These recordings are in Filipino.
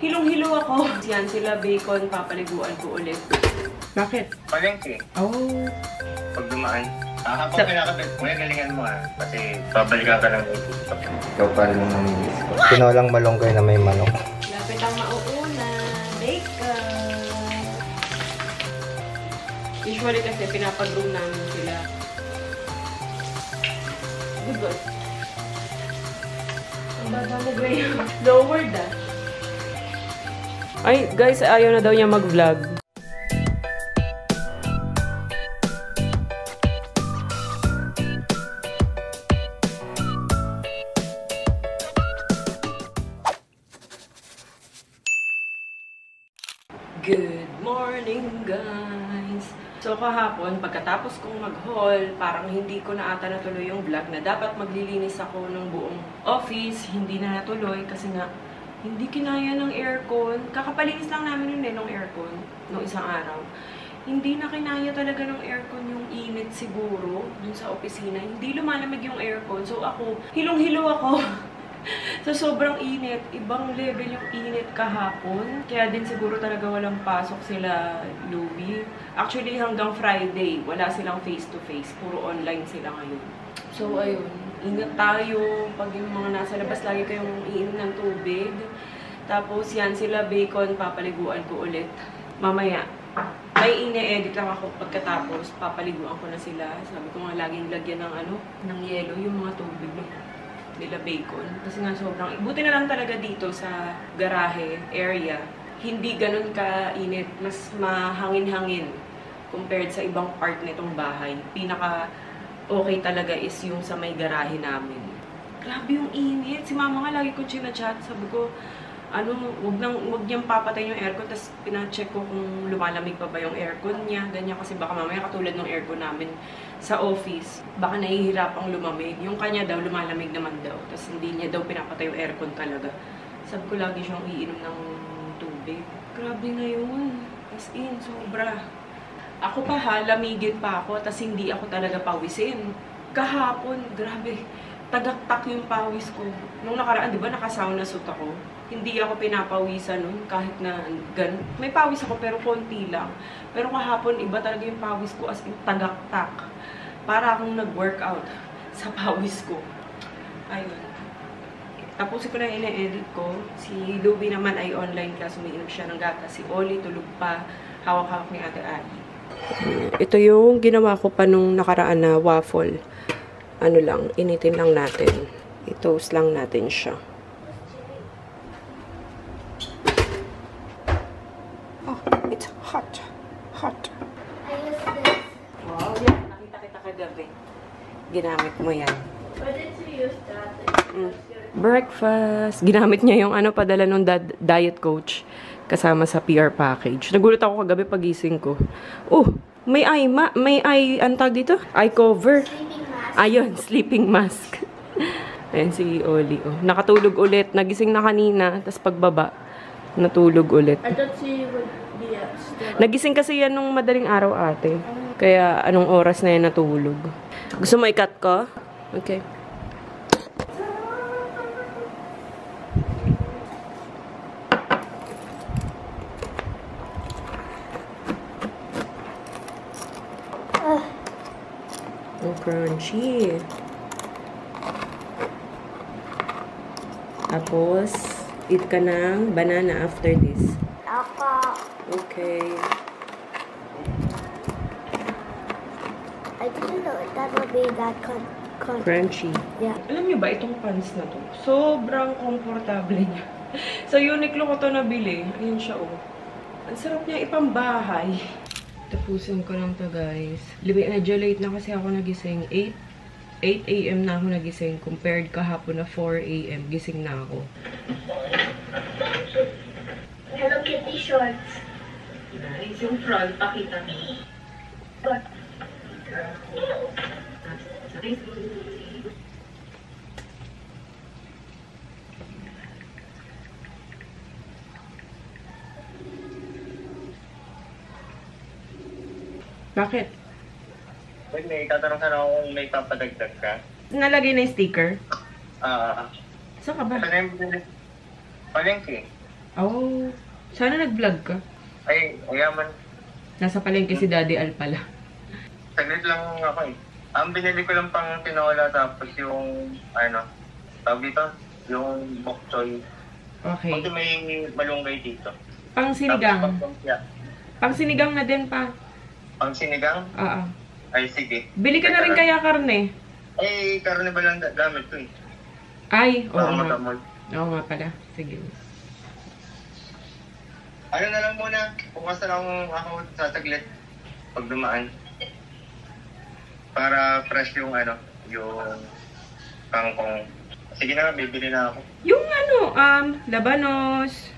Hilong-hilo ako. Yan sila, bacon, papaliguan ko ulit. Bakit? Palengke. Oh. Pag dumaan. Habang kinakabit, kuya galingan mo kasi babalikan ka lang ulit. Ikaw pa rin yung namimiss ko. Tinolang malunggay na may manok. Lapit ang mauuna. Bacon. Usually kasi pinapag-room namin sila. Good. Ang baba mo, Graham. Lowered Ay, guys, ayaw na daw niya mag-vlog. Good morning, guys! So, kahapon, pagkatapos kong mag-haul, parang hindi ko na ata natuloy yung vlog na dapat maglilinis ako ng buong office. Hindi na natuloy kasi nga, hindi kinaya ng aircon. Kakapalinis lang namin yun ng aircon noong isang araw. Hindi na kinaya talaga ng aircon yung init siguro dun sa opisina. Hindi lumalamig yung aircon. So, ako, hilong-hilo ako. So, sobrang init. Ibang level yung init kahapon. Kaya din siguro talaga walang pasok sila, Louie. Actually, hanggang Friday, wala silang face-to-face. Puro online sila ngayon. So, ayun. Ingat tayo. Pag yung mga nasa labas, lagi kayong iinom ng tubig. Tapos, yan sila, bacon, papaliguan ko ulit. Mamaya. May ine-edit lang ako pagkatapos. Papaliguan ko na sila. Sabi ko nga, laging lagyan ng yelo yung mga tubig nila bacon. Kasi nga sobrang, buti na lang talaga dito sa garahe area. Hindi ganun ka-init. Mas mahangin-hangin compared sa ibang part nitong bahay. Pinaka okay talaga is yung sa may garahe namin. Grabe yung init. Si mama nga lagi ko chinachat. Sabi ko, wag niyang papatay yung aircon. Tapos pina-check ko kung lumalamig pa ba yung aircon niya. Ganyan kasi baka mamaya katulad ng aircon namin sa office. Baka nahihirapang lumamig. Yung kanya daw, lumalamig naman daw. Tapos hindi niya daw pinapatay yung aircon talaga. Sabi ko lagi siyang iinom ng tubig. Grabe ngayon. As in, sobra. Ako pa lamigin pa ako. Tapos hindi ako talaga pawisin. Kahapon, grabe. Tagaktak yung pawis ko. Nung nakaraan, di ba, naka-sauna suit ako. Hindi ako pinapawisan nun, kahit na ganun. May pawis ako, pero konti lang. Pero kahapon, iba talaga yung pawis ko, as in tagaktak. Para akong nag-workout sa pawis ko. Ayun. Tapos ko na ine-edit ko. Si Louie naman ay online class, umiinom siya ng gatas. Si Oli, tulog pa. Hawak-hawak ni Ate Ali. Ito yung ginawa ko pa nung nakaraan na waffle. Ano lang, initin lang natin. I-toast lang natin siya. Oh, it's hot. Hot. Wow, yan. Nakita kita kagabi. Ginamit mo yan. Why did you use that? Breakfast. Ginamit niya yung padala nung diet coach kasama sa PR package. Nagulat ako kagabi pagising ko. Oh, may eye, antag dito? Eye cover. Ayun, sleeping mask. Ayan si Oli. Oh. Nakatulog ulit. Nagising na kanina. Tapos pagbaba, natulog ulit. I thought she would be still. Nagising kasi yan nung madaling araw ate. Kaya anong oras na yan natulog. Gusto mo i-cut ko? Okay. Oh, crunchy. Tapos, eat ka ng banana after this. Okay. I didn't know that would be that Crunchy. Yeah. Alam niyo ba, itong pants na to, sobrang komportable niya. Sa Uniqlo ko to nabili. Ayun siya, oh. Ang sarap niya ipambahay. Tapusin ko lang to, guys. Medyo late na kasi ako nagising. 8 a.m. na ako nagising compared kahapon na 4 a.m. Gising na ako. Hello Kitty shorts. Nice yung front. Pakita mo. Bakit? Wait, may tatanong sana ako kung may papadagdag ka. Nalagay na yung sticker? Ah, Saan ka ba? Palengke. Oh, sana nag-vlog ka. Ay, ayaman. Nasa palengke si Daddy Al pala. Saglit lang ako eh. Ang binili ko lang pang tinola tapos yung, tawag dito, yung bok choy. Okay. Kasi may malunggay dito. Pang sinigang. Tapos pang-pangpya. Pang sinigang na din pa. Pang sinigang? Oo. Ay, sige. Bili ka na rin kaya karne. Eh, karne ba lang gamit ko eh. Ay, oo Baka nga. matamol. Oo nga pala. Sige. Ano na lang muna, bukas na lang ako sasaglit pag dumaan. Para fresh yung yung kangkong. Sige na, bibili na ako. Yung labanos,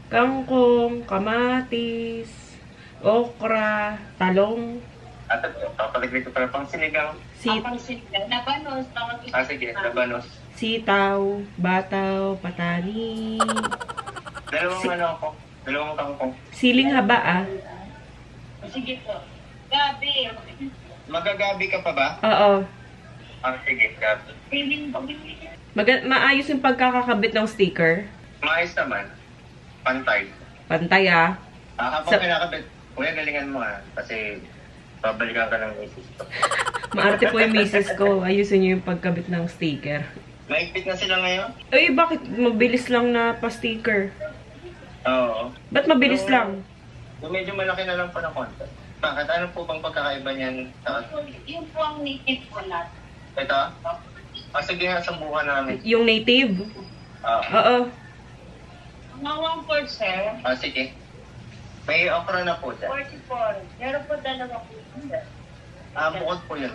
kangkong, kamatis, okra, talong, At papaligay ko para pang sinigang. Labanos, tawag ito. Sige, labanos. sitaw, bataw, patani, Dalawang kangkong. siling haba ah. Sige po. Gabi. Magagabi ka pa ba? Oo. Sige, gabi. Feeling ko. Maayos yung pagkakakabit ng sticker. Maayos naman. Pantay. Pantay ah. Habang kinakabit, kuya galingan mo kasi babalikan ka ng misis ko. Maarte po yung misis ko. Ayusin niyo yung pagkabit ng sticker. Maigpit na sila ngayon? Ay, bakit mabilis lang na pa-sticker? Oo. Ba't mabilis lang? Yung medyo malaki na lang po ng konti. Bakit? Ano po bang pagkakaiba niyan? Yung po ang native ko na. Ito? Sige nga, sambukan namin. Yung native? Oo. Mga 1/4, sir. Sige. May okra na po dyan. 44. Meron po dalawa po. Bukod po yun.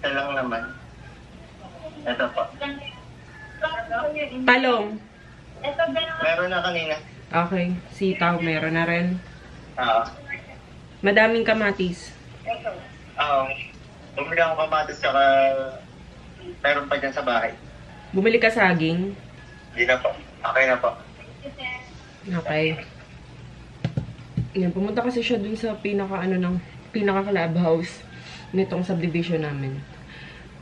Ito lang naman. Ito po. Talong. Ito dalawa. Meron na kanina. Okay. Sitaw, meron na rin. Madaming kamatis. Ito. Bumili ako kamatis saka meron pa dyan sa bahay. Bumili ka saging. Hindi na po. Okay na po. Okay. Yan, pumunta kasi siya dun sa pinaka-clubhouse nitong subdivision namin.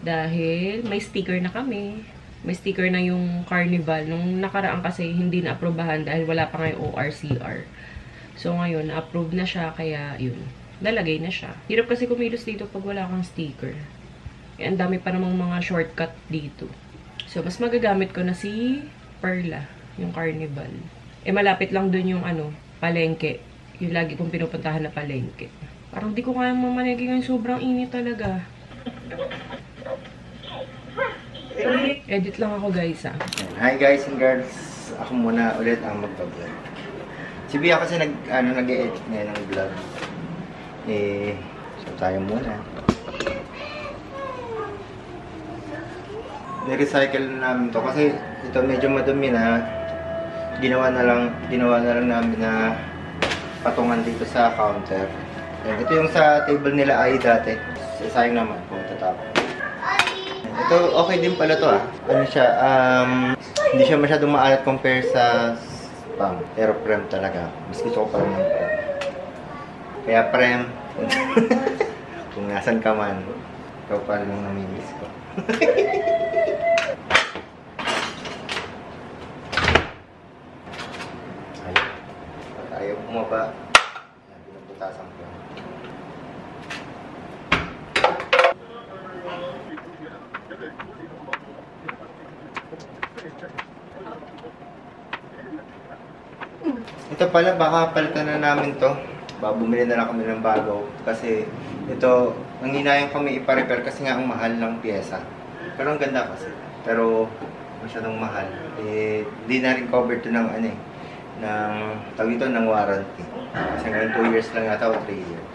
Dahil may sticker na kami. May sticker na yung carnival. Nung nakaraan kasi hindi na-aprobahan dahil wala pa nga yung ORCR. So ngayon, na-approve na siya kaya yun. Lalagay na siya. Hirap kasi kumilos dito pag wala kang sticker. Ang dami pa namang mga shortcut dito. So, mas magagamit ko na si Perla, yung carnival. Malapit lang dun yung palengke. Yung lagi kong pinupuntahan na palengke. Parang di ko kaya mamalengke ngayon. Sobrang init talaga. Edit lang ako guys ah. Hi guys and girls. Ako muna ulit ang magpa-vlog. Si Bia kasi nag-e-edit ngayon ng vlog. So tayo muna. Ni-recycle na namin to kasi ito medyo madumi na. Ginawa na lang namin na patungan dito sa counter. And ito yung sa table nila ay dati. Sayang naman kung tatapon. Ito okay din pala to Ano siya, hindi siya masyadong maalat compare sa spam. Pero prem talaga. Mas gusto ko pa rin ng prem. Kaya prem, kung nasan ka man, ikaw pa rin ang namimiss ko. Ayaw bumaba. Pinaputasan ko. Ito pala, baka palitan na namin to. Bumili na lang kami ng bago. Kasi ito, nanginayang kami ipa-repair kasi nga ang mahal ng pyesa. Pero ang ganda kasi. Pero masyadong mahal. Di na rin covered to ng tawag ito ng warranty. Kasi ngayon 2 years lang yata o 3 years.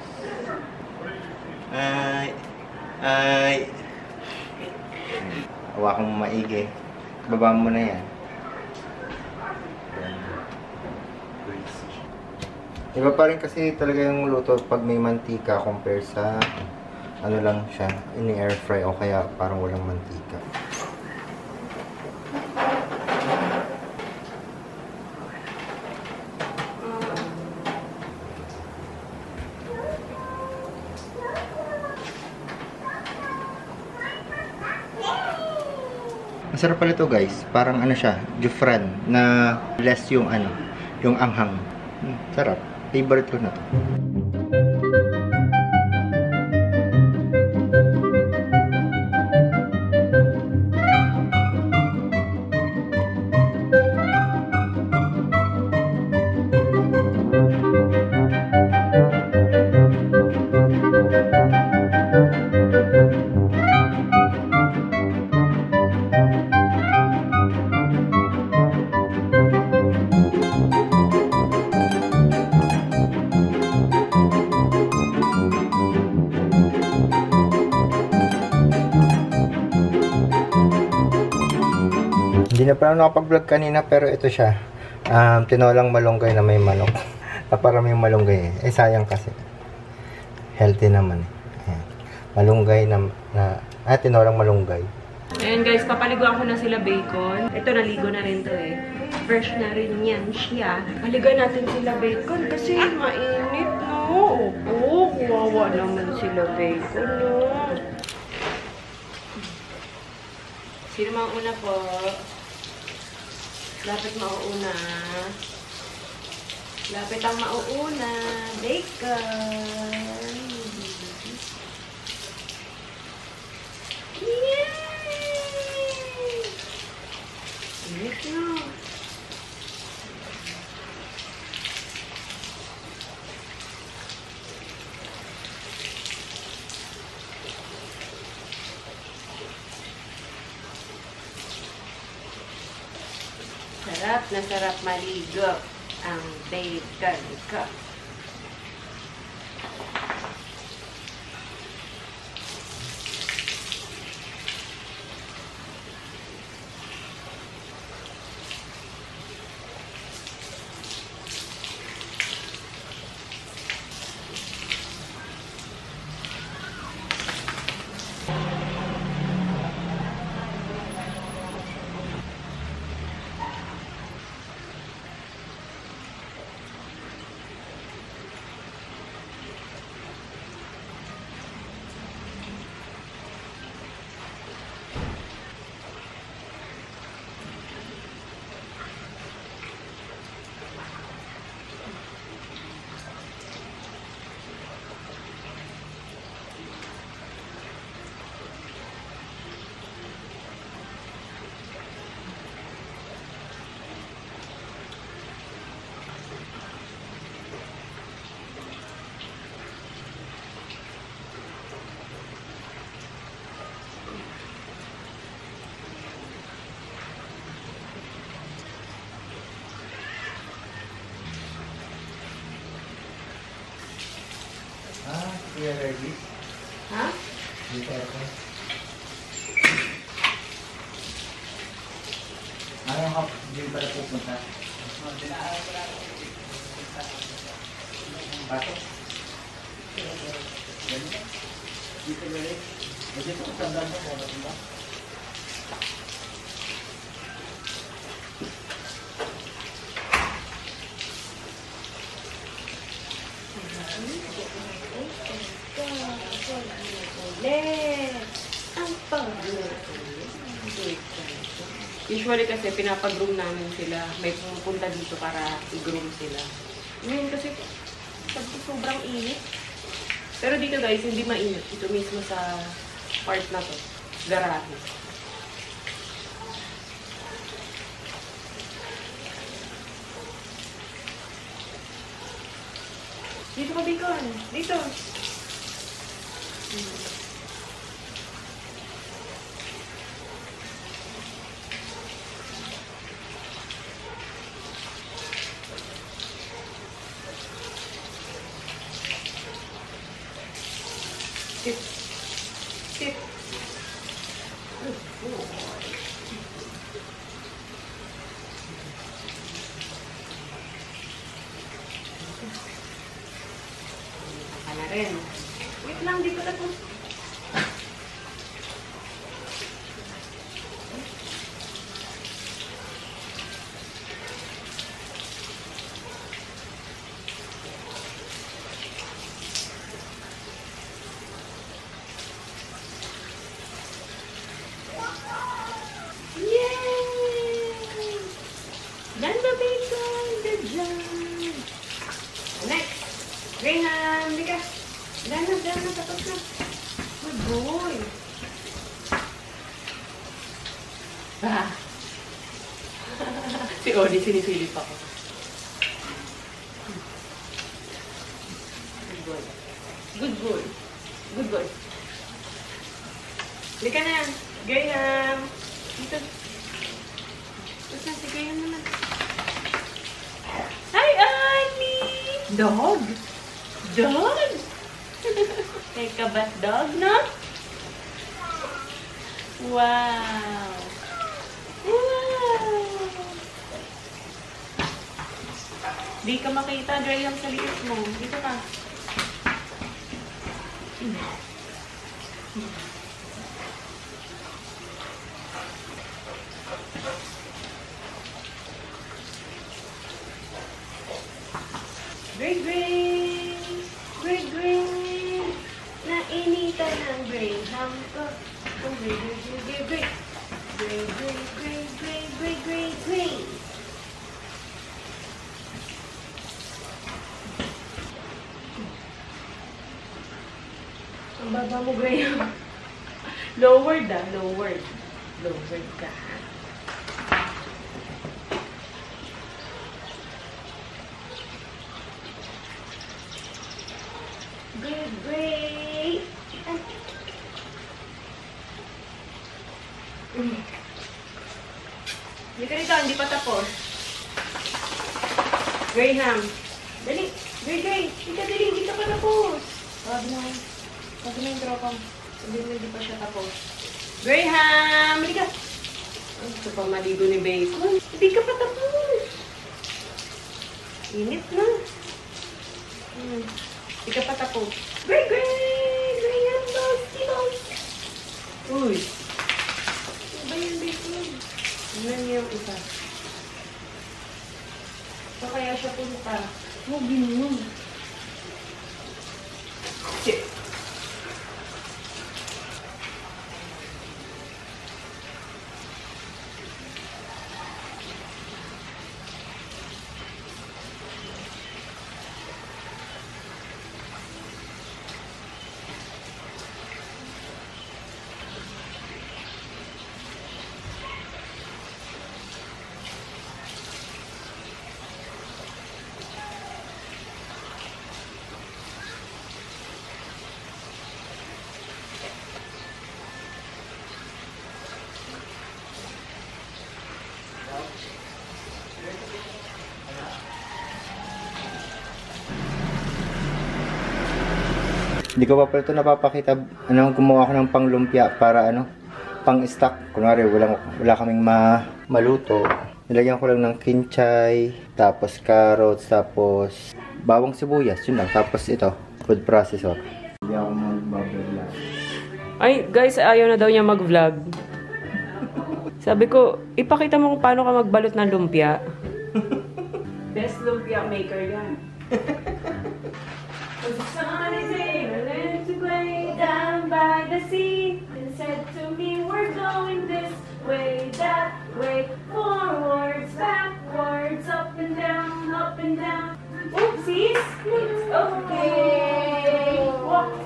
Hawakan mo maigi. Baba mo na yan. Iba pa rin kasi talaga yung luto pag may mantika compare sa lang siya, ini-air fry o kaya parang walang mantika. Masarap pala ito guys. Parang ano siya, Jufran na less yung ano, yung anghang. Sarap. Favorite ko na to. Hindi na pala nakapag-vlog kanina pero ito siya. Tinolang malunggay na may manok. Para may malunggay eh. Sayang kasi. Healthy naman eh. Ayan. Malunggay tinolang malunggay. Ayan guys, papaliguan ko na sila bacon. Ito, naligo na rin to eh. Fresh na rin yan siya. Paligan natin sila bacon kasi mainit, no? Oo, kuwawa naman sila bacon, no? Sino mauna po? Lapit mauuna. Lapit ang mauuna. Bacon. Yay! Init na. Sarap na sarap maligo ang bacon ko. Kuya Reggie? Ha? Dito ako. Ayaw ka din pala pupunta. Pasok? Dito galing? Dito ko tandaan mo kung ba? Usually kasi pinapag-groom namin sila. May pumupunta dito para i-groom sila. Ngayon kasi sobrang init. Pero dito guys, hindi mainit. Ito mismo sa part na to. Garahe. Dito ka, Bacon. Dito. Sit. Sit.Aka na rin. Wait lang, di ko tapos. Yan. Next. Graham, hindi ka. Dahil na, tapos na. Good boy. Ah. Si Oli, sinisilip ako. Good boy. Good boy. Good boy. Halika na. Graham. Dito. Tapos na, si Graham naman. Hi, Annie! Dog? Dog? May kabat dog, no? Wow! Wow! Di ka makita, Graham, sa liit mo. Dito ka. Gray. Nainitan ng Graham ko. Oh, gray. Gray. Ang baba mo, Graham. Lowered ah, lowered. Lowered ka. Great. Hindi ka rito, hindi pa tapos. Graham. Dali. Gray. Hindi ka pa tapos. Wag na yung tropa mo. Sabihin mo, hindi pa siya tapos. Graham! Hindi ka. Ito pa maligo ni Bacon. Hindi ka pa tapos. Init na. Hindi ka pa tapos. Gray! Graham, boss! Uy! Iba yung Bacon. Tignan niyo yung isa. So kaya siya punta. Oh, ginun. Shit. Hindi ko pa pala ito napapakita. Gumawa ko ng panglumpia para pang-stock. Kunwari, wala kaming maluto. Nilagyan ko lang ng kinchay, tapos carrots, tapos bawang sibuyas. Yun lang. Tapos ito, food processor. Hindi ako mag-vlog. Ay, guys, ayaw na daw niya mag-vlog. Sabi ko, ipakita mo kung paano ka magbalot ng lumpia. Best lumpia maker yan. The sun is in a little way down by the sea, and said to me, we're going this way, that way, forwards, backwards, up and down, Oopsies! It's okay! Walk!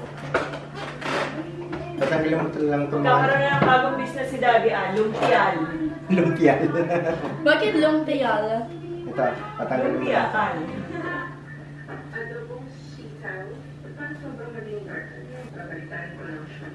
Tatanggalin mo lang ito. Kakaroon na ng bagong business si Daddy, lumpial. Lumpial. Bakit lumpial? Ito, tatanggalin mo. Lumpiakan. Adobong sitaw, pag sobrang maging dark, babalitan ko lang siya.